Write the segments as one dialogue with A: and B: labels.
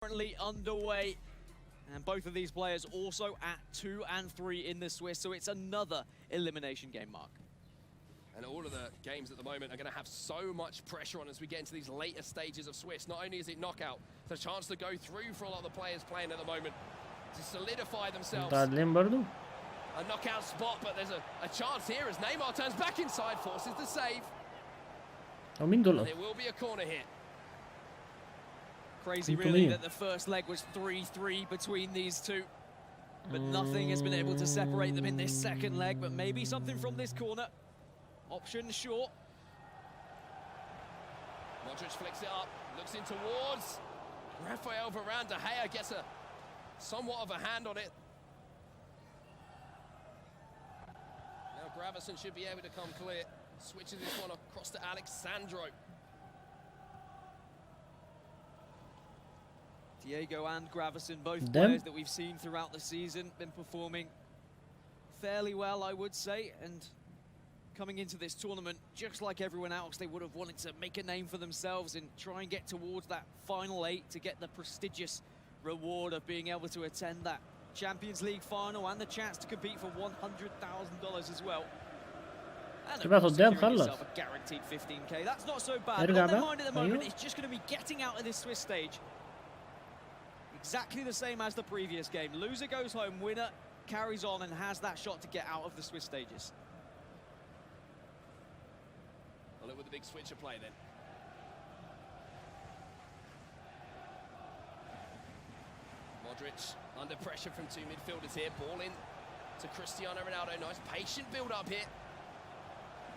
A: Currently underway, and both of these players also at 2 and 3 in the Swiss, so it's another elimination game, Mark.
B: And all of the games at the moment are going to have so much pressure on as we get into these later stages of Swiss. Not only is it knockout, it's a chance to go through for a lot of the players playing at the moment to solidify themselves. A knockout spot, but there's a chance here as Neymar turns back inside, forces the save. And there will be a corner here.
A: Crazy really that the first leg was 3-3 between these two, but nothing has been able to separate them in this second leg, but maybe something from this corner. Option short.
B: Modric flicks it up, looks in towards Rafael Varane. De Gea gets a somewhat of a hand on it. Now Gravesen should be able to come clear. Switches this one across to Alexandro.
A: Diego and Gravesen, both players that we've seen throughout the season, been performing fairly well, I would say, and coming into this tournament, just like everyone else, they would have wanted to make a name for themselves and try and get towards that final 8 to get the prestigious reward of being able to attend that Champions League final and the chance to compete for $100,000 as well. And of course, securing yourself a guaranteed 15K. That's not so bad. But on their mind at the moment, it's just going to be getting out of this Swiss stage. Exactly the same as the previous game. Loser goes home, winner carries on and has that shot to get out of the Swiss stages.
B: I'll look with the big switcher play then. Modric under pressure from two midfielders here. Ball in to Cristiano Ronaldo. Nice patient build up here.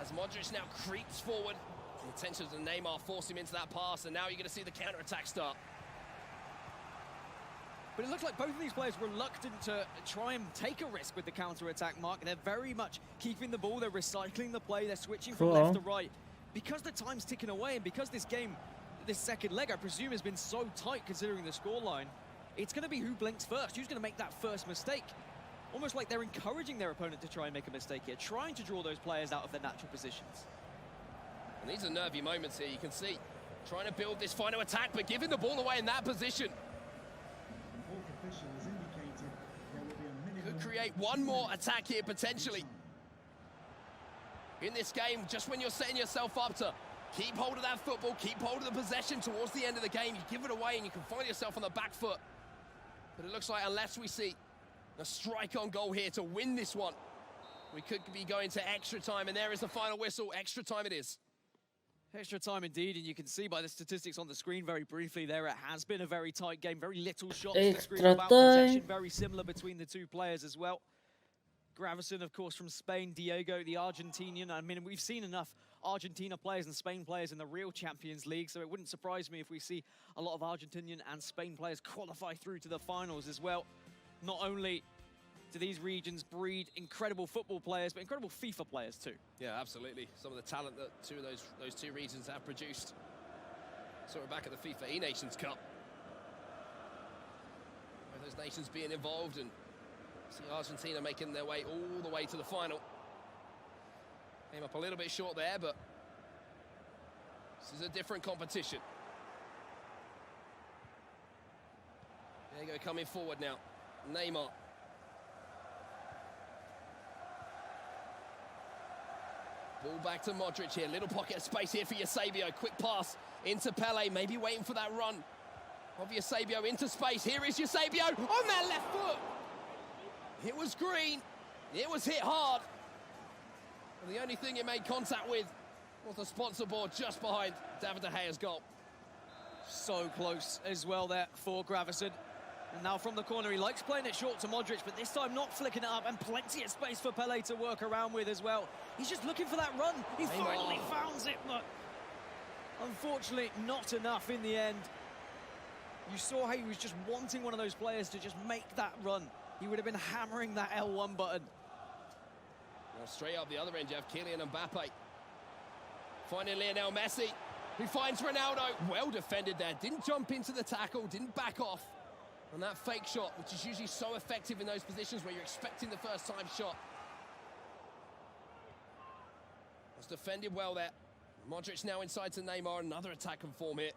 B: As Modric now creeps forward. The intentions of Neymar force him into that pass, and now you're going to see the counter-attack start.
A: But it looks like both of these players reluctant to try and take a risk with the counter-attack, Mark. They're very much keeping the ball, they're recycling the play, they're switching from left to right. Because the time's ticking away, and because this game, this second leg, I presume, has been so tight considering the scoreline, it's going to be who blinks first, who's going to make that first mistake. Almost like they're encouraging their opponent to try and make a mistake here, trying to draw those players out of their natural positions.
B: And these are nervy moments here, you can see. Trying to build this final attack, but giving the ball away in that position. Could create one more attack here, potentially. In this game, just when you're setting yourself up to keep hold of that football, keep hold of the possession towards the end of the game, you give it away and you can find yourself on the back foot. But it looks like unless we see a strike on goal here to win this one, we could be going to extra time, and there is the final whistle. Extra time it is.
A: Extra time indeed, and you can see by the statistics on the screen very briefly there, it has been a very tight game, very little shots to scream about possession, very similar between the two players as well. Gravesen, of course, from Spain, Diego, the Argentinian. I mean, we've seen enough Argentina players and Spain players in the real Champions League, so it wouldn't surprise me if we see a lot of Argentinian and Spain players qualify through to the finals as well. Not only do these regions breed incredible football players, but incredible FIFA players too.
B: Yeah, absolutely. Some of the talent that those two regions have produced. Saw it back at the FIFA E-Nations Cup. With those nations being involved, and see Argentina making their way all the way to the final. Came up a little bit short there, but this is a different competition. Diego coming forward now. Neymar. Ball back to Modric here. Little pocket of space here for Eusebio. Quick pass into Pele. Maybe waiting for that run of Eusebio into space. Here is Eusebio on that left foot. It was green. It was hit hard. And the only thing it made contact with was the sponsor board just behind David De Gea's goal.
A: So close as well there for Gravesen. And now from the corner, he likes playing it short to Modric, but this time not flicking it up, and plenty of space for Pele to work around with as well. He's just looking for that run. He finally found it, but unfortunately not enough in the end. You saw how he was just wanting one of those players to just make that run. He would have been hammering that L1 button.
B: Well, straight up the other end, you have Kylian Mbappe. Finding Lionel Messi, who finds Ronaldo. Well defended there. Didn't jump into the tackle, didn't back off. And that fake shot, which is usually so effective in those positions where you're expecting the first time shot. Was defended well there. Modric now inside to Neymar. Another attack and form here.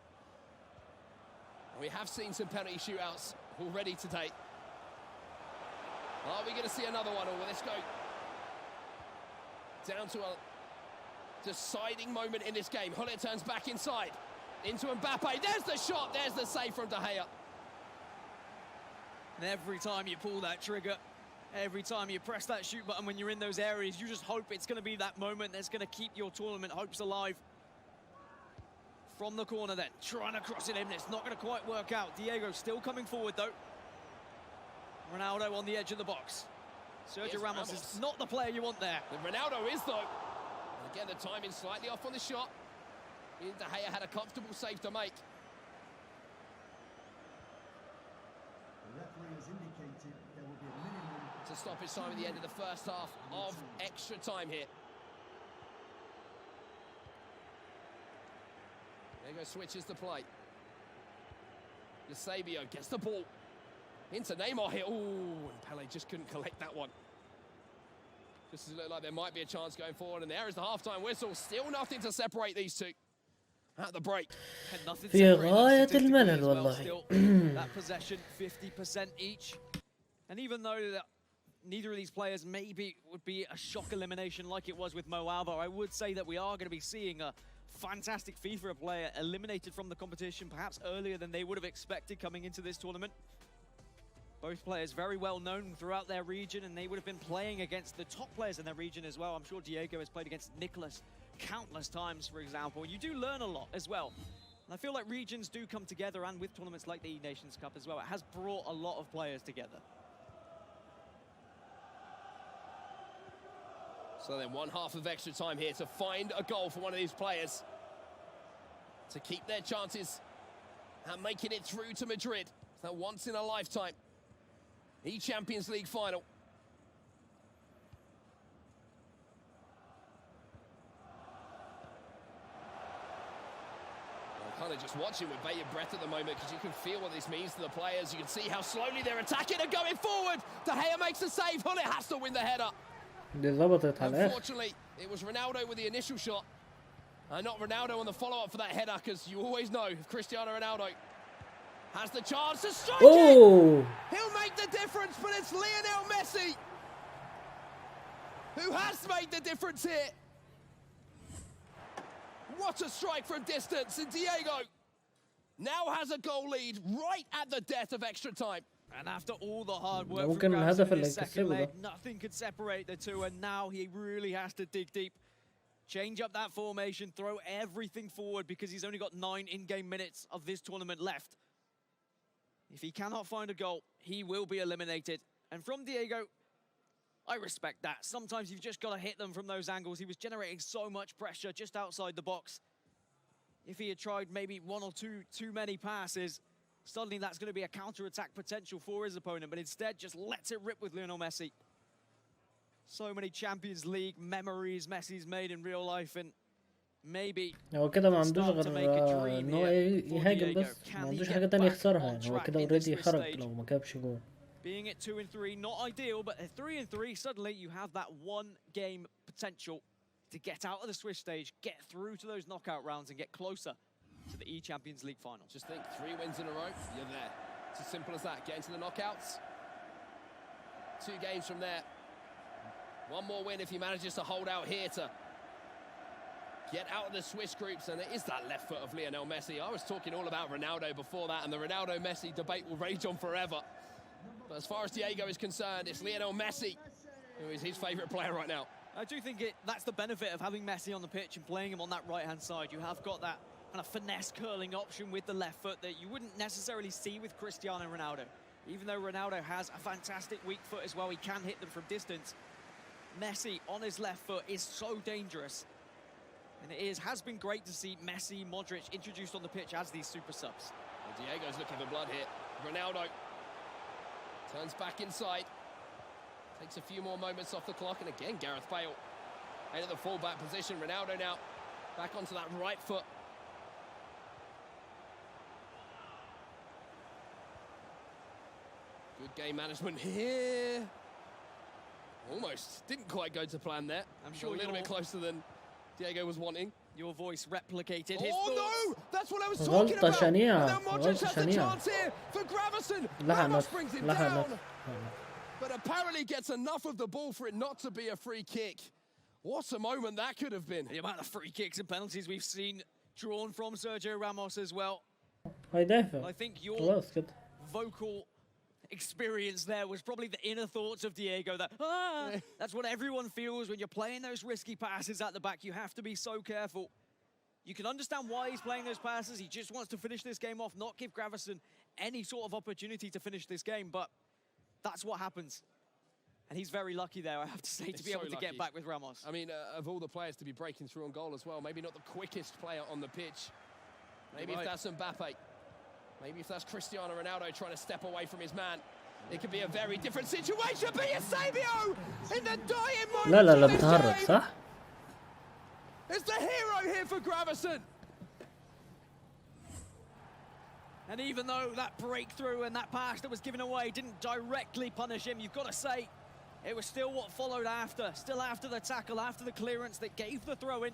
B: We have seen some penalty shootouts already today. Are we going to see another one, or will this go down to a deciding moment in this game? Hullet turns back inside, into Mbappe. There's the shot, there's the save from De Gea.
A: And every time you pull that trigger, every time you press that shoot button when you're in those areas, you just hope it's going to be that moment that's going to keep your tournament hopes alive. From the corner then, trying to cross it in, it's not going to quite work out. Diego still coming forward though. Ronaldo on the edge of the box. Sergio Ramos is not the player you want there.
B: And Ronaldo is though. And again, the timing slightly off on the shot. De Gea had a comfortable save to make.
C: The referee has indicated there will be a minimum
B: To stop his time at the end of the first half of extra time here. Diego switches the play. Eusebio gets the ball into Neymar here. Ooh, and Pele just couldn't collect that one. Just look like there might be a chance going forward, and there is the half-time whistle. Still nothing to separate these two at the break.
D: في غاية الملل والله.
A: That possession 50% each. And even though that neither of these players maybe would be a shock elimination like it was with Mo Alba, I would say that we are going to be seeing a fantastic FIFA player eliminated from the competition, perhaps earlier than they would have expected coming into this tournament. Both players very well known throughout their region, and they would have been playing against the top players in their region as well. I'm sure Diego has played against Nicholas countless times, for example. You do learn a lot as well. And I feel like regions do come together, and with tournaments like the Nations Cup as well, it has brought a lot of players together.
B: So then 1/2 of extra time here to find a goal for one of these players to keep their chances at making it through to Madrid. It's that once in a lifetime eChampions League final. I'm kind of just watching with bated breath at the moment, because you can feel what this means to the players. You can see how slowly they're attacking and going forward. De Gea makes the save. Hullet has to win the header. Unfortunately, it was Ronaldo with the initial shot, and not Ronaldo on the follow-up for that header, because you always know if Cristiano Ronaldo has the chance to strike it, he'll make the difference, but it's Lionel Messi who has made the difference here. What a strike from distance, and Diego now has a goal lead right at the death of extra time.
A: And after all the hard work from Gravesen in his second leg, nothing could separate the two, and now he really has to dig deep. Change up that formation, throw everything forward, because he's only got 9 in-game minutes of this tournament left. If he cannot find a goal, he will be eliminated. And from Diego, I respect that. Sometimes you've just got to hit them from those angles. He was generating so much pressure just outside the box. If he had tried maybe 1 or 2 too many passes, suddenly that's going to be a counter-attack potential for his opponent, but instead just lets it rip with Lionel Messi. So many Champions League memories Messi's made in real life, and maybe
D: هو كده ما عندوش غير ان هو يهاجم بس، ما عندوش حاجة تانية يخسرها. يعني هو كده اوريدي خرج لو ما جابش جول.
A: Being at 2-3, not ideal, but at 3-3, suddenly you have that one-game potential to get out of the Swiss stage, get through to those knockout rounds, and get closer to the eChampions League final.
B: Just think, 3 wins in a row, you're there. It's as simple as that. Get into the knockouts. 2 games from there. 1 more win if he manages to hold out here to get out of the Swiss groups, and it is that left foot of Lionel Messi. I was talking all about Ronaldo before that, and the Ronaldo-Messi debate will rage on forever. But as far as Diego is concerned, it's Lionel Messi who is his favourite player right now.
A: I do think that's the benefit of having Messi on the pitch and playing him on that right-hand side. You have got that kind of finesse curling option with the left foot that you wouldn't necessarily see with Cristiano Ronaldo. Even though Ronaldo has a fantastic weak foot as well, he can hit them from distance. Messi on his left foot is so dangerous. And it has been great to see Messi, Modric introduced on the pitch as these super subs.
B: Well, Diego's looking for blood here. Ronaldo turns back inside. Takes a few more moments off the clock, and again, Gareth Bale into the full-back position. Ronaldo now back onto that right foot. Good game management here. Almost didn't quite go to plan there.
A: I'm sure
B: a little bit closer than Diego was wanting.
A: Your voice replicated his
B: Oh
A: thoughts.
B: no! That's what I was talking
D: غلطة
B: about.
D: شنيعة.
B: And now Modric
D: غلطة
B: has the
D: شنيعة.
B: chance here for Gravesen.
D: لحق
B: Ramos
D: نفسه.
B: brings him
D: لحق
B: down.
D: نفسه.
B: But apparently gets enough of the ball for it not to be a free kick. What a moment that could have been.
A: The amount of free kicks and penalties we've seen drawn from Sergio Ramos as well.
D: هيدافع.
A: I think your
D: خلاص كده.
A: vocal experience there was probably the inner thoughts of Diego. That's what everyone feels when you're playing those risky passes at the back. You have to be so careful. You can understand why he's playing those passes. He just wants to finish this game off, not give Gravesen any sort of opportunity to finish this game. But that's what happens. And he's very lucky there, I have to say, to be able to get back with Ramos.
B: I mean, of all the players to be breaking through on goal as well, maybe not the quickest player on the pitch. Maybe if that's Mbappe, maybe if that's Cristiano Ronaldo trying to step away from his man, it could be a very different situation. But Eusebio in the dying moment.
D: لا لا لا بتهرب صح؟
B: It's the hero here for Gravesen.
A: And even though that breakthrough and that pass that was given away didn't directly punish him, you've got to say, it was still what followed after. Still after the tackle, after the clearance that gave the throw-in.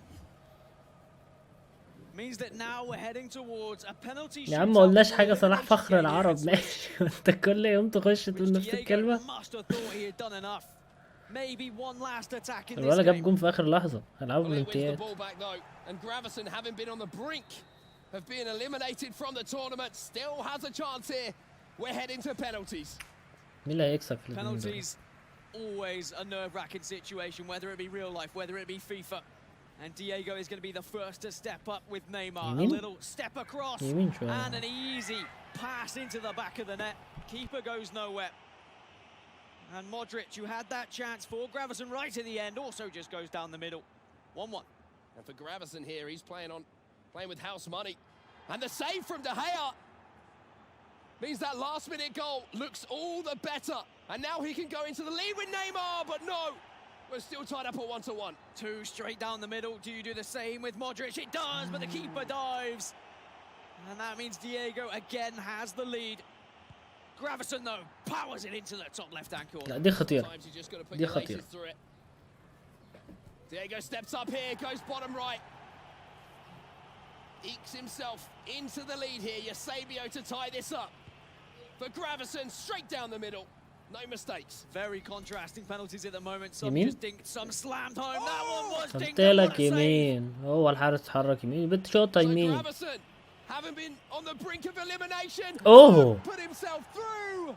A: Means that now we're heading towards a penalty
D: يا عم ما قلناش حاجة صلاح فخر العرب ماشي انت كل يوم تخش تقول نفس الكلمة. الولا جاب جون في آخر لحظة هنلعبوا بالامتياز.
B: And Gravesen, having been on the brink of being eliminated from the tournament, still has a chance here. We're heading to penalties.
D: مين اللي هيكسب في الجون ده؟
A: Penalties, always a nerve-wracking situation, whether it be real life, whether it be FIFA. And Diego is going to be the first to step up with Neymar. A little step across and an easy pass into the back of the net. Keeper goes nowhere. And Modric, who had that chance for Gravesen right in the end, also just goes down the middle. 1-1.
B: And for Gravesen here, he's playing with house money. And the save from De Gea means that last-minute goal looks all the better. And now he can go into the lead with Neymar, but no. We're still tied up at 1-1.
A: Two straight down the middle. Do you do the same with Modric? It does, but the keeper dives. And that means Diego again has the lead. Gravesen, though, powers it into the top left-hand corner.
D: لا دي خطيرة. دي خطيرة.
B: Diego steps up here, goes bottom right. Ekes himself into the lead here. Eusebio to tie this up. For Gravesen, straight down the middle. No mistakes.
A: Very contrasting penalties at the moment. Some just dinked, some slammed home. That one was dinked.
D: قلت لك يمين. هو الحارس اتحرك يمين. بنت شوطة يمين.
B: Having been on the brink of elimination, put himself through.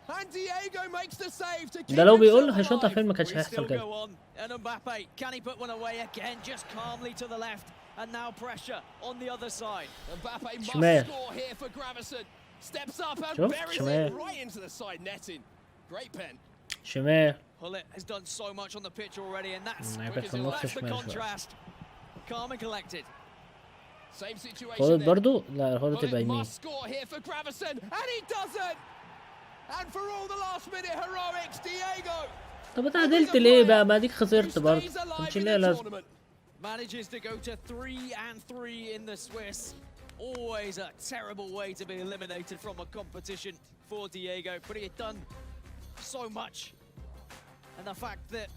B: And Diego makes the save to keep
D: ده لو بيقول هيشوطها فين ما كانش هيحصل كده.
A: And Mbappe, can he put one away again? Just calmly to the left. And now pressure on the other side.
B: Mbappe must score here for Gravesen. Steps up and buries it right into the side netting. Great pen.
D: شمال.
A: Hullet has done so much on the pitch already, and that's the contrast. Calm and collected.
B: Same situation.
D: هولت برضو؟ لا هولت يبقى يمين.
B: Must score here for Gravesen, and he doesn't. And for all the last-minute heroics, Diego.
D: طب اتعادلت ليه بقى؟ ما ديك خسرت برضه. مش ليه لازم.
A: Manages to go to 3-3 in the Swiss. Always a terrible way to be eliminated from a competition for Diego, but he had done so much. And the fact that